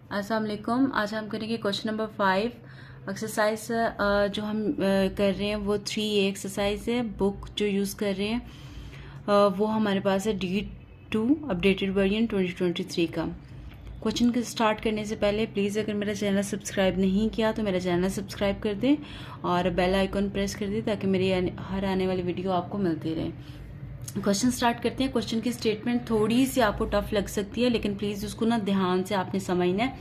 अस्सलाम वालेकुम। आज हम करेंगे क्वेश्चन नंबर 5। एक्सरसाइज जो हम कर रहे हैं वो 3A एक्सरसाइज है। बुक जो यूज़ कर रहे हैं वो हमारे पास है D2 अपडेटेड वर्जन 2023 का। क्वेश्चन के स्टार्ट करने से पहले प्लीज़ अगर मेरा चैनल सब्सक्राइब नहीं किया तो मेरा चैनल सब्सक्राइब कर दें और बेल आइकन प्रेस कर दें ताकि मेरी हर आने वाली वीडियो आपको मिलती रहे। क्वेश्चन स्टार्ट करते हैं। क्वेश्चन की स्टेटमेंट थोड़ी सी आपको टफ लग सकती है, लेकिन प्लीज़ उसको ना ध्यान से आपने समझना है।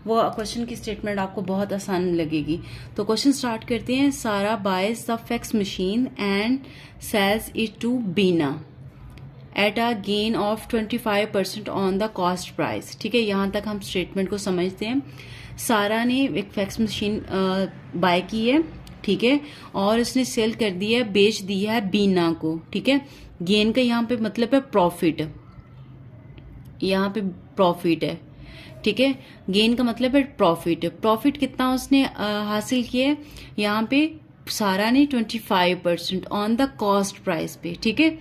वो क्वेश्चन की स्टेटमेंट आपको बहुत आसान लगेगी। तो क्वेश्चन स्टार्ट करते हैं। Sara buys the fax machine and sells it to Bina at a gain of 25% on the cost price. ठीक है, यहाँ तक हम स्टेटमेंट को समझते हैं। सारा ने एक फैक्स मशीन बाय की है, ठीक है, और उसने सेल कर दी है, बेच दी है बीना को। ठीक है, गेन का यहाँ पे मतलब है प्रॉफिट, यहाँ पे प्रॉफिट है। ठीक है, गेन का मतलब है प्रॉफिट। प्रॉफिट कितना उसने हासिल किया है यहाँ पे? सारा ने 25% ऑन द कॉस्ट प्राइस पे। ठीक है,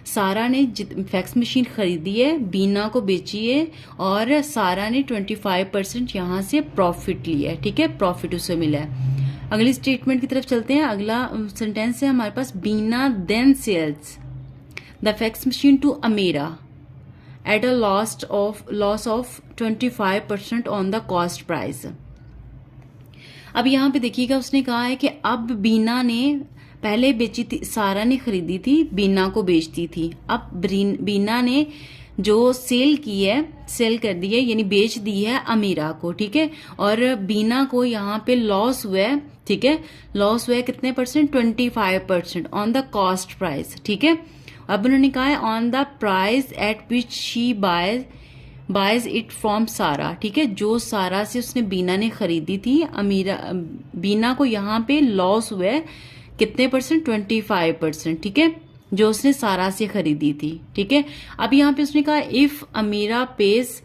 सारा ने फैक्स मशीन खरीदी है, बीना को बेची है और सारा ने 25% यहाँ से प्रॉफिट लिया है। ठीक है, प्रॉफिट उसे मिला है। अगली स्टेटमेंट की तरफ चलते हैं। अगला सेंटेंस है हमारे पास, Beena then sells the fax machine to Amera at a loss of 25% on the cost price. अब यहाँ पे देखिएगा, उसने कहा है कि अब बीना ने पहले बेची थी, सारा ने खरीदी थी, बीना को बेचती थी। अब बीना ने जो सेल की है, सेल कर दी है यानी बेच दी है अमीरा को। ठीक है, और बीना को यहाँ पे लॉस हुआ है। ठीक है, लॉस हुआ है कितने percent? 25% on the cost price. ठीक है, अब उन्होंने कहा है on the price at which she boys it from सारा। ठीक है, जो सारा से उसने बीना ने खरीदी थी, अमीरा बीना को यहाँ पे लॉस हुआ है कितने परसेंट? 25%। ठीक है, जो उसने सारा से खरीदी थी। ठीक है, अब यहाँ पे उसने कहा इफ अमीरा पेज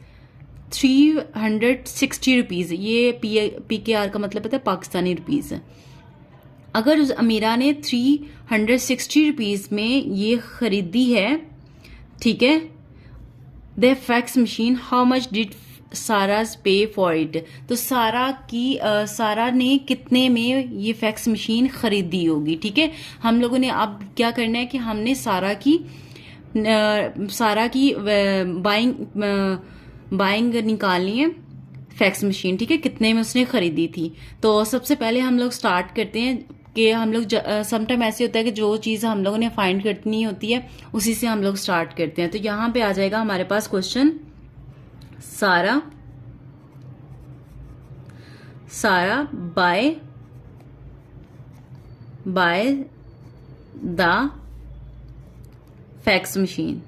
360 रुपीज, ये PKR का मतलब होता है पाकिस्तानी रुपीज। अगर उस अमीरा ने 360 रुपीज में ये खरीदी है, ठीक है, the fax machine how much did Saraj pay for it. तो सारा ने कितने में ये फैक्स मशीन खरीदी होगी। ठीक है, हम लोगों ने अब क्या करना है कि हमने सारा की बाइंग निकालनी है फैक्स मशीन। ठीक है, कितने में उसने खरीदी थी। तो सबसे पहले हम लोग स्टार्ट करते हैं कि हम लोग समटाइम ऐसे होता है कि जो चीज़ हम लोगों ने फाइंड करनी होती है उसी से हम लोग स्टार्ट करते हैं। तो यहाँ पे आ जाएगा हमारे पास क्वेश्चन, सारा बाय द फैक्स मशीन।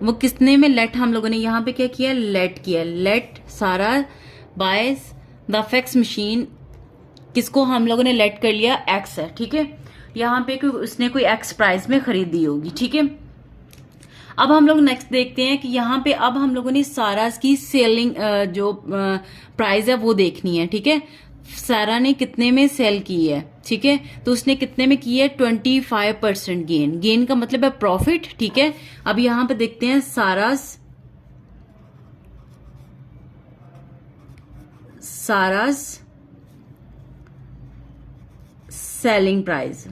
वो कितने में लेट, हम लोगों ने यहाँ पे क्या किया? लेट किया। लेट सारा बाय द फैक्स मशीन, किसको हम लोगों ने लेट कर लिया? एक्स है। ठीक है, यहाँ पे उसने कोई एक्स प्राइस में खरीदी होगी। ठीक है, अब हम लोग नेक्स्ट देखते हैं कि यहाँ पे अब हम लोगों ने सारा की सेलिंग जो प्राइस है वो देखनी है। ठीक है, सारा ने कितने में सेल की है? ठीक है, तो उसने कितने में की है? 25% गेन। गेन का मतलब है प्रॉफिट। ठीक है, अब यहाँ पे देखते हैं सारास सेलिंग प्राइस,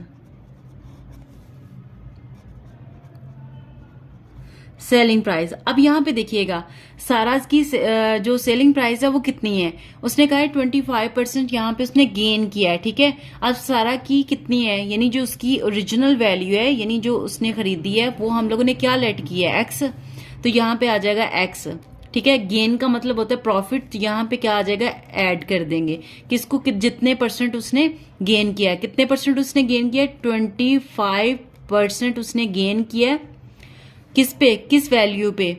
सेलिंग प्राइस। अब यहाँ पे देखिएगा साराज की जो सेलिंग प्राइस है वो कितनी है? उसने कहा है 25% यहाँ पे उसने गेन किया है। ठीक है, अब सारा की कितनी है, यानी जो उसकी ओरिजिनल वैल्यू है, यानी जो उसने खरीदी है वो हम लोगों ने क्या लेट की है? एक्स। तो यहाँ पे आ जाएगा एक्स। ठीक है, गेन का मतलब होता है प्रॉफिट। तो यहाँ पे क्या आ जाएगा? ऐड कर देंगे किसको, जितने परसेंट उसने गेन किया है। कितने परसेंट उसने गेन किया है? 25% उसने गेन किया है। किस पे? किस वैल्यू पे?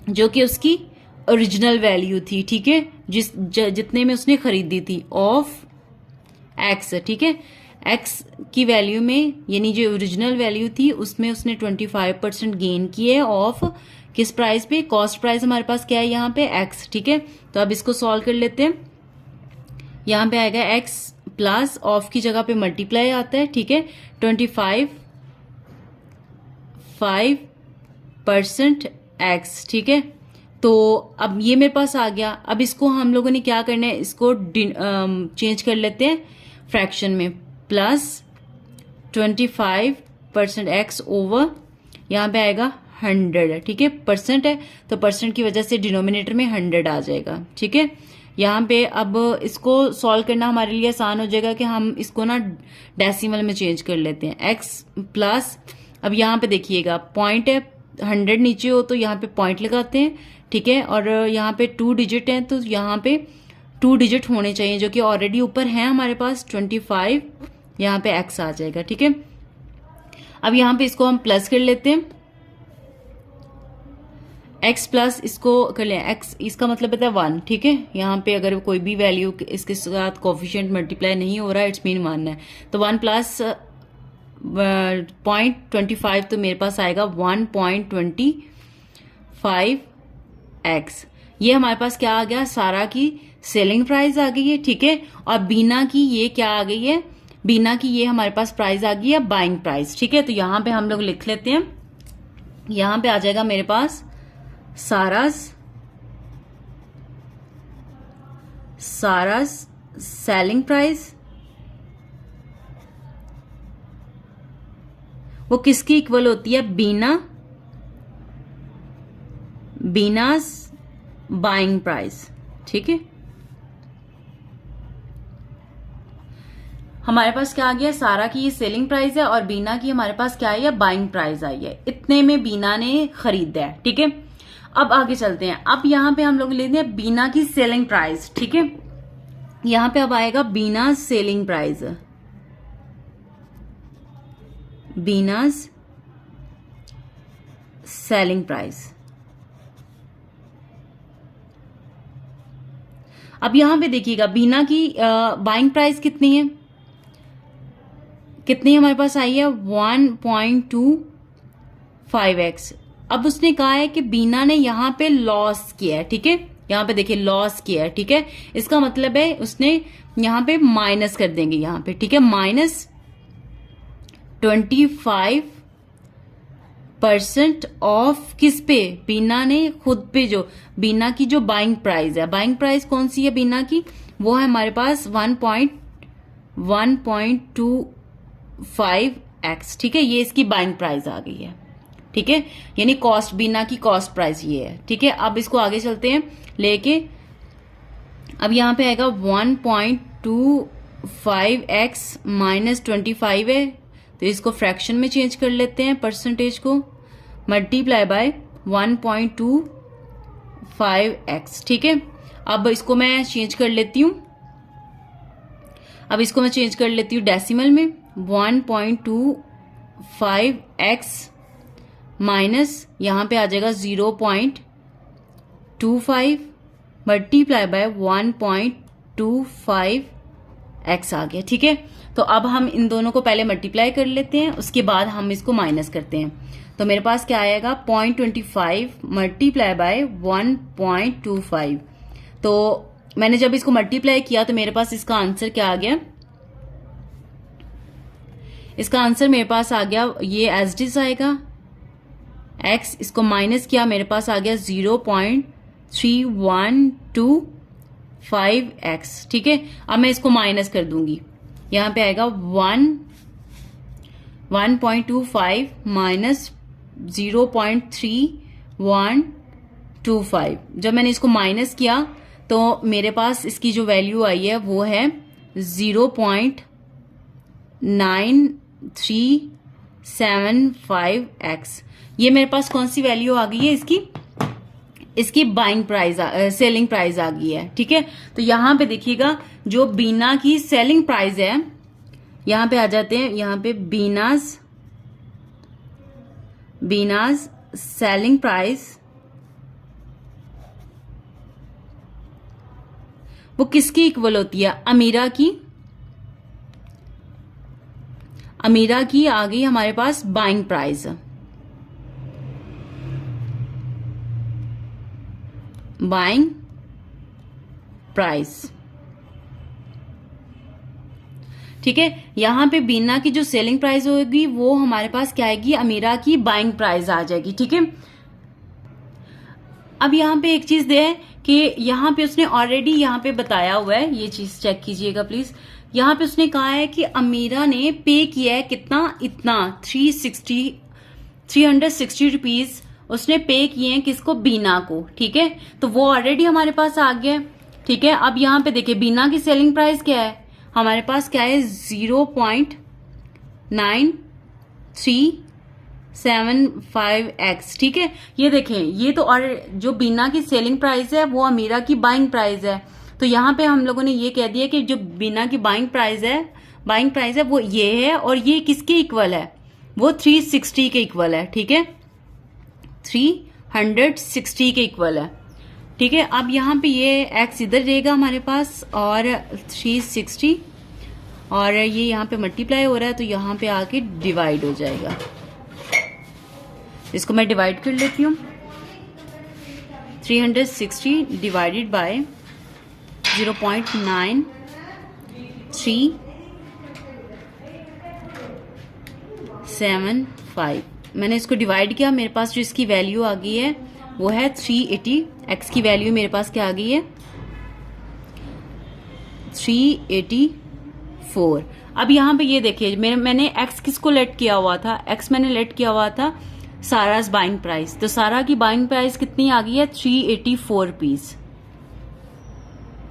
जो कि उसकी ओरिजिनल वैल्यू थी। ठीक है, जितने में उसने खरीदी थी, ऑफ एक्स। ठीक है, एक्स की वैल्यू में, यानी जो ओरिजिनल वैल्यू थी उसमें उसने 25% गेन किए ऑफ किस प्राइस पे? कॉस्ट प्राइस हमारे पास क्या है यहाँ पे? एक्स। ठीक है, तो अब इसको सॉल्व कर लेते हैं। यहाँ पे आएगा एक्स प्लस ऑफ की जगह पे मल्टीप्लाई आता है। ठीक है, 25 5% x, ठीक है। तो अब ये मेरे पास आ गया। अब इसको हम लोगों ने क्या करना है, इसको चेंज कर लेते हैं फ्रैक्शन में, प्लस 25% x ओवर, यहाँ पे आएगा 100, ठीक है। परसेंट है तो परसेंट की वजह से डिनोमिनेटर में 100 आ जाएगा, ठीक है। यहाँ पे अब इसको सॉल्व करना हमारे लिए आसान हो जाएगा कि हम इसको ना डेसिमल में चेंज कर लेते हैं। x प्लस, अब यहाँ पे देखिएगा पॉइंट है, 100 नीचे हो तो यहाँ पे पॉइंट लगाते हैं, ठीक है। और यहाँ पे 2 डिजिट हैं तो यहाँ पे 2 डिजिट होने चाहिए जो कि ऑलरेडी ऊपर है हमारे पास 25, यहाँ पे x आ जाएगा, ठीक है। अब यहाँ पे इसको हम प्लस कर लेते हैं, x प्लस इसको कर लें, x इसका मतलब है 1, ठीक है। यहाँ पे अगर कोई भी वैल्यू इसके साथ कोफिशिएंट मल्टीप्लाई नहीं हो रहा है, इट्स मीन 1 है, तो 1 प्लस 0.25 तो मेरे पास आएगा 1.25x। ये हमारे पास क्या आ गया, सारा की सेलिंग प्राइस आ गई है, ठीक है। और बीना की ये क्या आ गई है, बीना की ये हमारे पास प्राइस आ गई है बाइंग प्राइस, ठीक है। तो यहाँ पे हम लोग लिख लेते हैं, यहाँ पे आ जाएगा मेरे पास सारास सेलिंग प्राइस, वो किसकी इक्वल होती है, बीनास बाइंग प्राइस, ठीक है। हमारे पास क्या आ गया, सारा की ये सेलिंग प्राइस है और बीना की हमारे पास क्या आई है, बाइंग प्राइस आई है। इतने में बीना ने खरीदा है, ठीक है। अब आगे चलते हैं। अब यहाँ पे हम लोग लेते हैं बीना की सेलिंग प्राइस, ठीक है। यहाँ पे अब आएगा बीना सेलिंग प्राइस, बीनास सेलिंग प्राइस। अब यहां पे देखिएगा बीना की बाइंग प्राइस कितनी है, कितनी हमारे पास आई है 1.25x। अब उसने कहा है कि बीना ने यहां पे लॉस किया है, ठीक है। यहां पे देखिए लॉस किया है, ठीक है। इसका मतलब है उसने यहां पे माइनस कर देंगे यहां पे, ठीक है, -25% ऑफ किस पे, बीना ने खुद पे, जो बीना की जो बाइंग प्राइस है, बाइंग प्राइस कौन सी है बीना की, वो है हमारे पास 1.25x, ठीक है। ये इसकी बाइंग प्राइस आ गई है, ठीक है, यानी कॉस्ट, बीना की कॉस्ट प्राइस ये है, ठीक है। अब इसको आगे चलते हैं लेके, अब यहां पे आएगा 1.25x माइनस 25 है, तो इसको फ्रैक्शन में चेंज कर लेते हैं, परसेंटेज को, मल्टीप्लाई बाय 1.25x, ठीक है। अब इसको मैं चेंज कर लेती हूं, अब इसको मैं चेंज कर लेती हूँ डेसिमल में, 1.25x माइनस यहां पे आ जाएगा 0.25 मल्टीप्लाई बाय 1.25x आ गया, ठीक है। तो अब हम इन दोनों को पहले मल्टीप्लाई कर लेते हैं, उसके बाद हम इसको माइनस करते हैं। तो मेरे पास क्या आएगा 0.25 मल्टीप्लाई बाय 1.25। तो मैंने जब इसको मल्टीप्लाई किया तो मेरे पास इसका आंसर क्या आ गया, इसका आंसर मेरे पास आ गया, ये एज इट इज आएगा x, इसको माइनस किया, मेरे पास आ गया 0.3125x, ठीक है। अब मैं इसको माइनस कर दूंगी, यहां पे आएगा 1.25 माइनस 0.3125। जब मैंने इसको माइनस किया तो मेरे पास इसकी जो वैल्यू आई है वो है 0.9375x। ये मेरे पास कौन सी वैल्यू आ गई है, इसकी बाइंग प्राइस, सेलिंग प्राइस आ गई है, ठीक है। तो यहां पे देखिएगा जो बीना की सेलिंग प्राइस है, यहां पे आ जाते हैं, यहां पे बीनास सेलिंग प्राइस वो किसकी इक्वल होती है, अमीरा की आ गई हमारे पास बाइंग प्राइस, ठीक है। यहाँ पे बीना की जो सेलिंग प्राइस होगी वो हमारे पास क्या आएगी, अमीरा की बाइंग प्राइस आ जाएगी। ठीक है। अब यहाँ पे एक चीज दे है कि यहाँ पे उसने ऑलरेडी यहाँ पे बताया हुआ है, ये चीज चेक कीजिएगा प्लीज। यहाँ पे उसने कहा है कि अमीरा ने पे किया है कितना, इतना 360 रुपीज उसने पे किए हैं किसको, बीना को। ठीक है, तो वो ऑलरेडी हमारे पास आ गया। ठीक है, अब यहाँ पे देखिए बीना की सेलिंग प्राइस क्या है, हमारे पास क्या है 0.9375x। ठीक है, ये देखें, ये तो और जो बीना की सेलिंग प्राइस है वो अमीरा की बाइंग प्राइस है। तो यहाँ पे हम लोगों ने ये कह दिया कि जो बीना की बाइंग प्राइस है वो ये है, और ये किसके इक्वल है, वो 360 के इक्वल है। ठीक है, 360 के इक्वल है। ठीक है, अब यहाँ पे ये x इधर रहेगा हमारे पास और 360, और ये यहाँ पे मल्टीप्लाई हो रहा है तो यहाँ पे आके डिवाइड हो जाएगा। इसको मैं डिवाइड कर लेती हूँ। 360 डिवाइडेड बाय 0.9375। मैंने इसको डिवाइड किया, मेरे पास जो इसकी वैल्यू आ गई है वो है 380। x की वैल्यू मेरे पास क्या आ गई है, 384। अब यहाँ पे ये देखिए मैंने x किसको लेट किया हुआ था, x मैंने लेट किया हुआ था सारा's बाइंग प्राइस। तो सारा की बाइंग प्राइस कितनी आ गई है, 384 रुपीज।